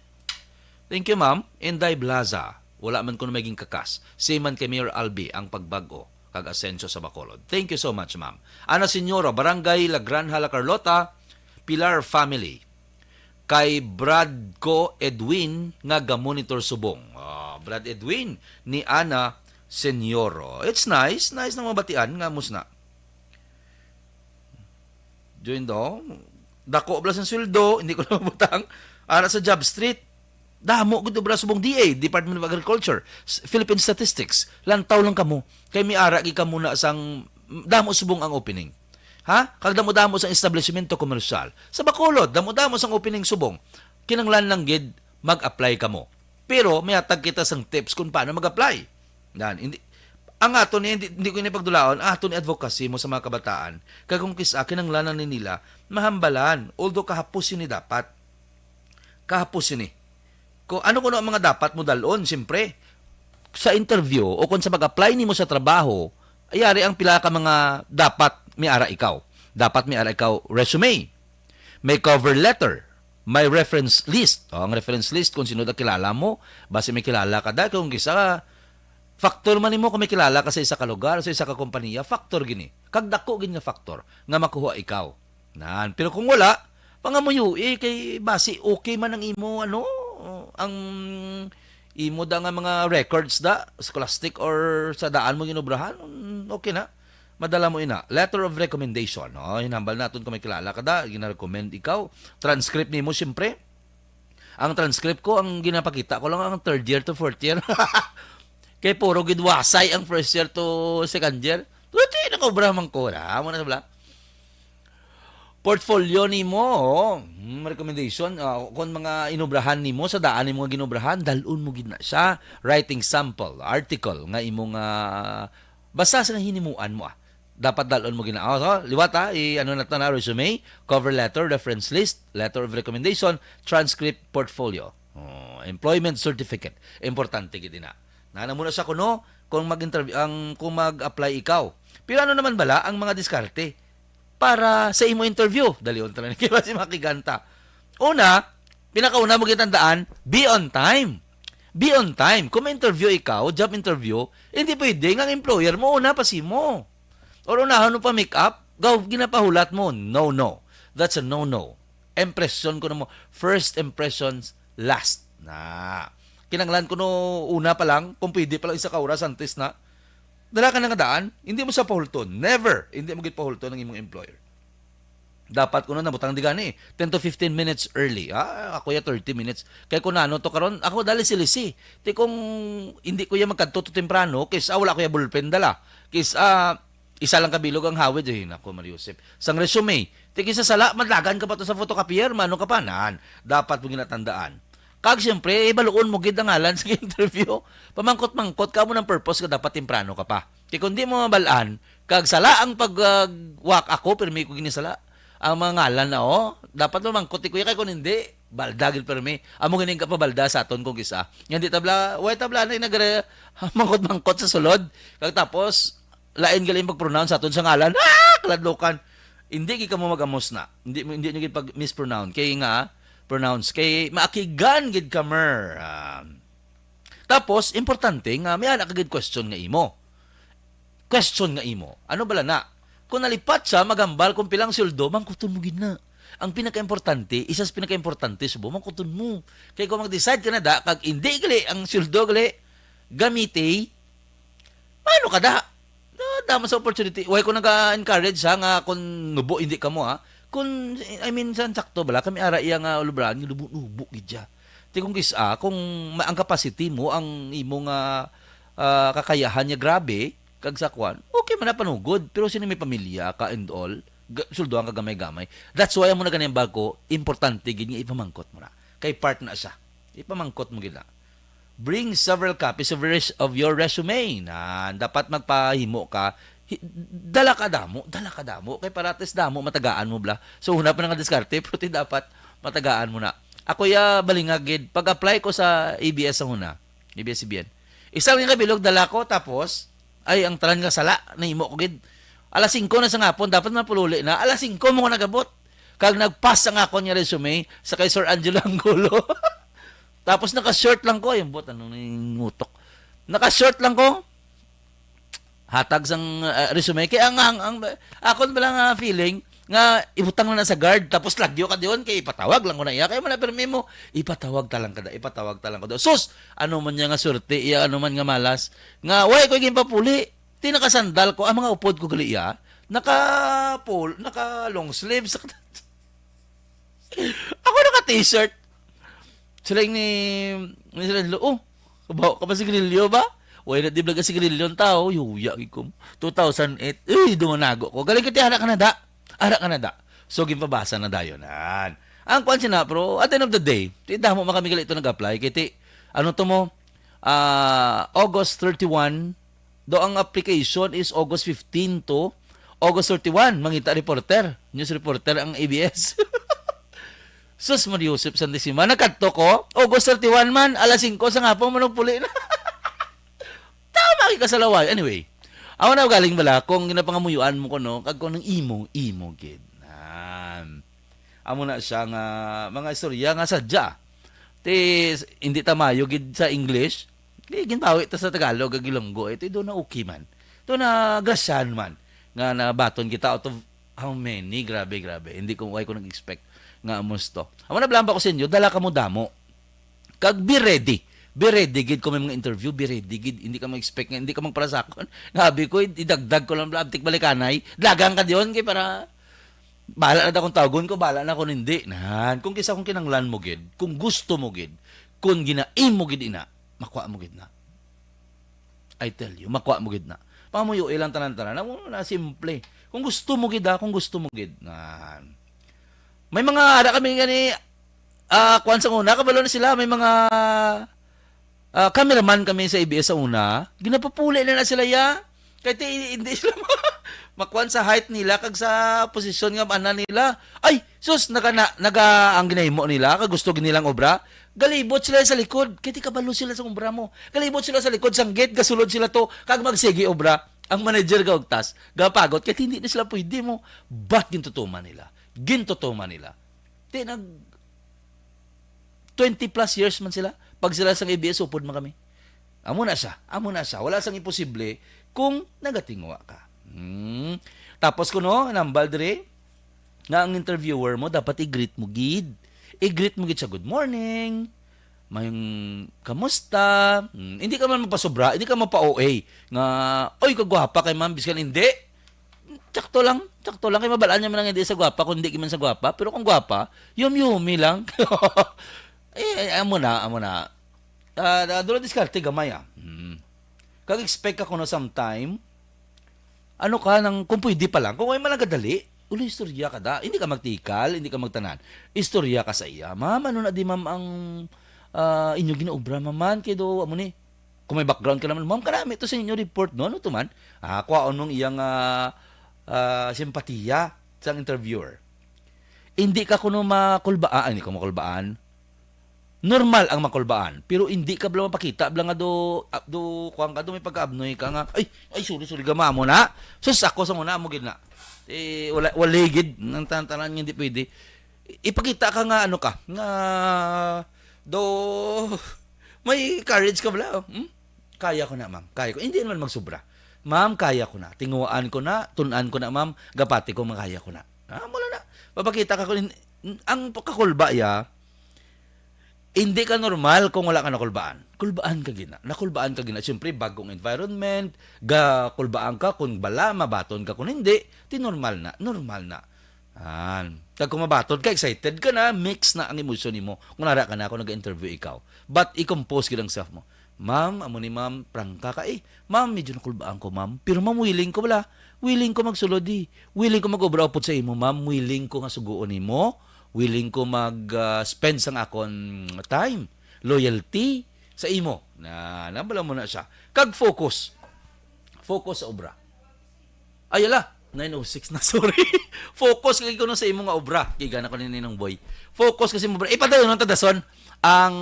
thank you ma'am. Inday Blaza, wala man ko na maging kakas. Say man kay Mayor Albi, ang pagbag-o kagasenso sa Bacolod. Thank you so much ma'am. Ana Senyora, Barangay La Granja La Carlota, Pilar Family. Kay Bradco Edwin nga ga-monitor subong. Brad Edwin ni Ana Senyoro. It's nice. Nice na mabatian nga musna. Join do. Dako blas ang sweldo, hindi ko na mabutang. Ana sa Job Street. Damo gud obra subong DA, Department of Agriculture, Philippine Statistics. Lantaw lang kamo. Kay mi ara gi kamo na sang damo subong ang opening. Ha? Kag damo-damo sang establishmento komersyal. Sa Bacolod, damo-damo sang opening subong. Kinanglan lang gid mag-apply kamo. Pero may hatag kita sang tips kung paano mag-apply. Yan, hindi ang ato ni hindi ko ni pagdulaon, ato ni advocacy mo sa mga kabataan. Kag kung kis akin ang lanan ni nila, mahambalan. Although kahapos ni dapat. Kahapos ni. Kung ano kuno ang mga dapat mo dalon, siyempre sa interview o kung sa mag-apply nimo sa trabaho, ayari ang pila ka mga dapat may ara ikaw. Dapat may ara ikaw resume, may cover letter, may reference list. O, ang reference list kung sino da kilala mo, base may kilala ka da kung kisa factor man nimo kung may kilala ka sa isa ka lugar, sa isa ka kompanya, factor gini. Kag dako gini nga factor nga makuha ikaw. Nan, pero kung wala, pangamuyo kay base okay man ang imo ang imo da nga mga records da scholastic or sa daan mo ginobrahan, okay na. Madala mo ina. Letter of recommendation. No? Hinambal natin kung may kilala ka da, gina-recommend ikaw. Transcript nimo siyempre. Ang transcript ko, ang ginapakita ko lang ang 3rd year to 4th year. Kay puro gidwasay ang 1st year to 2nd year. Tuti, nakobra man ko na. Mo na sabla. Portfolio nimo, recommendation, kung mga inobrahan nimo sa daan nimo nga ginobrahan, dalun mo gid na siya. Writing sample, article nga imong basta sa hinimuan mo dapat dalon mo gina. So, liwat ano na ta na resume, cover letter, reference list, letter of recommendation, transcript, portfolio. Employment certificate. Importante gid na. Nana muna sa kuno kung mag-interview kung mag-apply ikaw. Pero ano naman bala ang mga diskarte para sa imo interview? Dalion ta na kiba si makiganta. Una, pinakauna mo gitandaan, be on time. Be on time. Kung may interview ikaw, job interview, hindi pwede nga ang employer mo, una pa si mo. Or unahan mo pa make up, ginapahulat mo. No. That's a no. Impression ko na mo. First impressions last. Kinanglan ko no una pa lang, kung pwede pa lang isa ka oras antes na, dala ka na nga daan, hindi mo sa pahulton. Never. Hindi mo gipahulton ng imong employer. Dapat ko na nabutang di gani 10 to 15 minutes early. Ako ya 30 minutes. Kaya kung ano to karon, ako dali silisi. Ti kung hindi ko ya magkadto temprano, kaysa wala ko ya ballpen dala. Kaysa isa lang kabilog ang hawid nako Mario Joseph. Sang resume, ti kaysa sala madlagan ka pa to sa photocopier, mano ka pa nan. Dapat mo ginatandaan. Kag siyempre, baluon mo gid ang ngalan sa interview. Pamangkot-mangkot ka mo ng purpose ka dapat temprano ka pa. Kaya kung di mo mabalaan, kag sala ang pag-walk ako, pero may ko ginisala. Ang mga ngalan na dapat mamangkot ko kay kung hindi, baldagil pero may. Amo ganing ka pa balda sa aton kung isa. Yan di tabla, way tabla na nagre mangkot-mangkot sa sulod. Kag tapos, lain galing pag-pronounce sa aton sa ngalan. Kaladlokan. Hindi ka mo mag-amos na. Hindi nyo gid pag-mispronounce. Kaya nga, pronounce kay maakigan gid kamer. Tapos importante nga may ana kagid question nga imo. Question nga imo. Ano bala na? Kung nalipat siya magambal kung pilang sweldo, mangkuton mo gid na. Ang pinaka-importante, isa sa pinaka-importante subo mangkuton mo. Kay kung mag-decide ka na da kag hindi gali ang sweldo gali gamiti, paano ka da? Dama sa opportunity. Way ko nag-encourage nga kung nubo hindi ka mo kung san sakto bala kami ara iya nga ulubran lubo gidya. Ti kung kisa kung ang capacity mo ang imong kakayahan niya grabe kag sakwan, okay man na panugod pero sino may pamilya ka and all, sulduan ka gamay-gamay. That's why mo na ganyan bago, importante gid nga ipamangkot mo na. Kay part na siya. Ipamangkot mo gid na. Bring several copies of your resume na dapat magpahimo ka. Dala ka damo kay parates damo matagaan mo bla. So una pa nga diskarte pero dapat matagaan mo na. Ako ya balingagid pag-apply ko sa ABS ang una, ABS-CBN. Isang nga bilog dala ko tapos ay ang talan nga sala na imo ko gid. Alas 5 na sa ngapon dapat mapululi na. Alas 5 mo ko nagabot. Kag nagpass ang ako niya resume sa kay Sir Angelo Angulo. Tapos naka-short lang ko yung bot anong ngutok. Naka-short lang ko. Hatag sang resume kay ang akon ba lang feeling nga ibutang na sa guard tapos lagyo ka diyon kay ipatawag lang ko na iya kay man permi mo ipatawag ta lang ko sus ano man niya nga surte iya ano man nga malas nga way ko gin papuli ti nakasandal ko ang mga upod ko gali iya naka long sleeves ako naka t-shirt sila ni sila kabaw ka ba si Grillo ba? Way na di blaga si Grillo ang tao, yuya gikom. 2008, dumanago ko. Galing kiti ara Canada. So ginpabasa na dayon. Ang kwan sina pro, at the end of the day, ti damo makami gali ito nag-apply kiti ano to mo, August 31, do ang application is August 15 to August 31, mangita reporter, news reporter ang ABS. Sus, Maria Joseph Santissima, nakadto ko, August 31 man, alas 5 sa ngapong manong-puli na. Tama ka sa laway. Anyway, ako na galing bala, kung ginapangamuyuan mo ko, no, kag ko ng imo, gid. Amo na siya nga, mga istorya nga sadya. Hindi tamayo gid sa English, ginpawi ta sa Tagalog, ag Ilonggo, ito doon na okay man. Ito na grasyan man, nga nabaton kita out of how many, grabe. Hindi ko nag-expect nga amos to. Amo na blamba ko sa inyo, dala ka mo damo. Kag be ready. Be ready gid ko may mga interview, be ready gid. Hindi ka mag-expect nga, hindi ka magparasakon. Nabi ko, idagdag ko lang blabtik balikanay. Dagang ka diyon kay para bahala na akong tawagon ko, bahala na ako hindi. Kung kisa kung kinanglan mo gid, kung gusto mo gid, kung ginaim mo gid ina, makuha mo gid na. I tell you, makuha mo gid na. Pamuyo ilang tanan-tanan, na simple. Kung gusto mo gid, kung gusto mo gid. May mga ada kami gani kuan sa una, kabalo na sila, may mga cameraman kami sa ABS sa una, ginapapuli na sila ya. Kahit hindi sila makuan sa height nila kag sa posisyon nga ana nila. Ay, sus naga ang ginahimo nila kag gusto nilang obra. Galibot sila sa likod. Kaya kabalo sila sa obra mo. Galibot sila sa likod sang gate, gasulod sila to kag magsige obra. Ang manager ga ogtas, gapagot kaya hindi na sila pwede mo. But gintutuman nila. Di nag 20 plus years man sila. Pag sila sang ABS upod man kami. Amo na siya. Wala sang imposible kung nagatingwa ka. Tapos kuno, nambal dire, nga ang interviewer mo, dapat i-greet mo gid. I-greet mo gid sa good morning, mayong kamusta, hindi ka man mapasobra, hindi ka mapa-OA, nga, oy, kagwapa kay ma'am, biskan hindi. Tsakto lang, kay mabalaan niya man lang hindi sa gwapa, kung hindi man sa gwapa, pero kung gwapa, yum-yumi lang. Amo na. Doon diskarte gamay Kag-expect ako na sometime, ano ka, kung pwede pa lang, kung ay malagadali, uli istorya ka da. Hindi ka magtikal, hindi ka magtanan. Istorya ka sa iya. Ma'am, ano na di ma'am ang inyo ginaobra, maman, kaya do, amo ni. Kung may background ka naman, ma'am, karami ito sa inyo report, no? Ano to man? Kuha nung iyang simpatiya sa interviewer. Hindi ka kuno makulbaan, hindi ko makulbaan. Normal ang makulbaan, pero hindi ka blang mapakita, blang nga kuwang ka do, may pagkaabnoy ka nga, ay, sorry, gama mo na. Sus, ako sa muna, mo gid na. Wala gid, nang tantanan hindi pwede. Ipakita ka nga, ano ka, nga, may courage ka bala. Kaya ko na, ma'am. Hindi naman magsubra. Ma'am, kaya ko na. Tinguan ko na, tunan ko na, ma'am. Gapati ko, makaya ko na. Mula na. Papakita ka ko, ang kakulba hindi ka normal kung wala ka nakulbaan. Kulbaan ka gina. Nakulbaan ka gina. Siyempre, bagong environment, kulbaan ka kung bala, mabaton ka kung hindi, normal na. Kag kung mabaton ka, excited ka na, mix na ang emosyon mo. Kung nara ka na ako nag-interview ikaw. But i-compose ka lang self mo. Ma'am, amo ni ma'am, prangka ka ma'am, medyo nakulbaan ko, ma'am. Pero ma'am, willing ko wala. Willing ko magsulodi. Willing ko mag-obra upod sa imo, ma'am. Willing ko nga suguon nimo. Willing ko mag-spend sang akon time, loyalty sa imo. Nabala mo na siya. Kag focus sa obra. Ayala, 9:06 na, sorry. Focus kay kuno sa imo nga obra. Kaya ko ninong boy. Focus kasi mo obra. Ipadayon ng tadason ang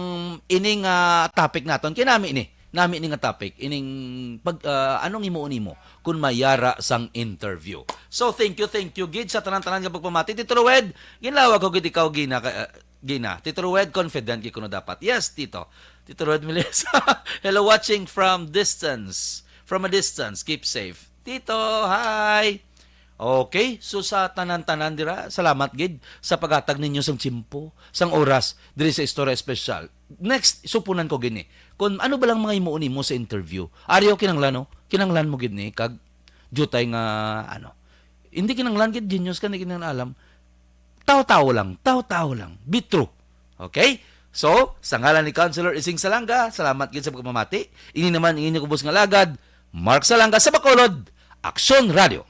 ining topic naton. Kinami ni. Nami ini nga topic, ining anong imuon mo kung mayara sang interview. So thank you gid sa tanan-tanan nga pagpamati. Tito Rued, ginlawag ko gid ikaw gina. Tito Rued, confident gid kuno dapat. Yes, Tito Rued Melissa. Hello, watching from a distance. Keep safe. Tito, hi. Okay, so sa tanan-tanan dira, salamat gid sa paghatag ninyo sang tiyempo, sang oras diri sa Istorya Espesyal. Next, supunan ko gini. Kung ano ba lang mga imuon mo sa interview. Ariyo kinanglan mo gid ni kag jutay nga Hindi kinanglan gid genius ka ni alam. Taw-taw lang. Be true. Okay? So, sa ngalan ni Councilor Ising Salanga, salamat gid sa pagmamati. Ini naman inyo kubos nga lagad, Mark Salanga sa Bacolod, Aksyon Radio.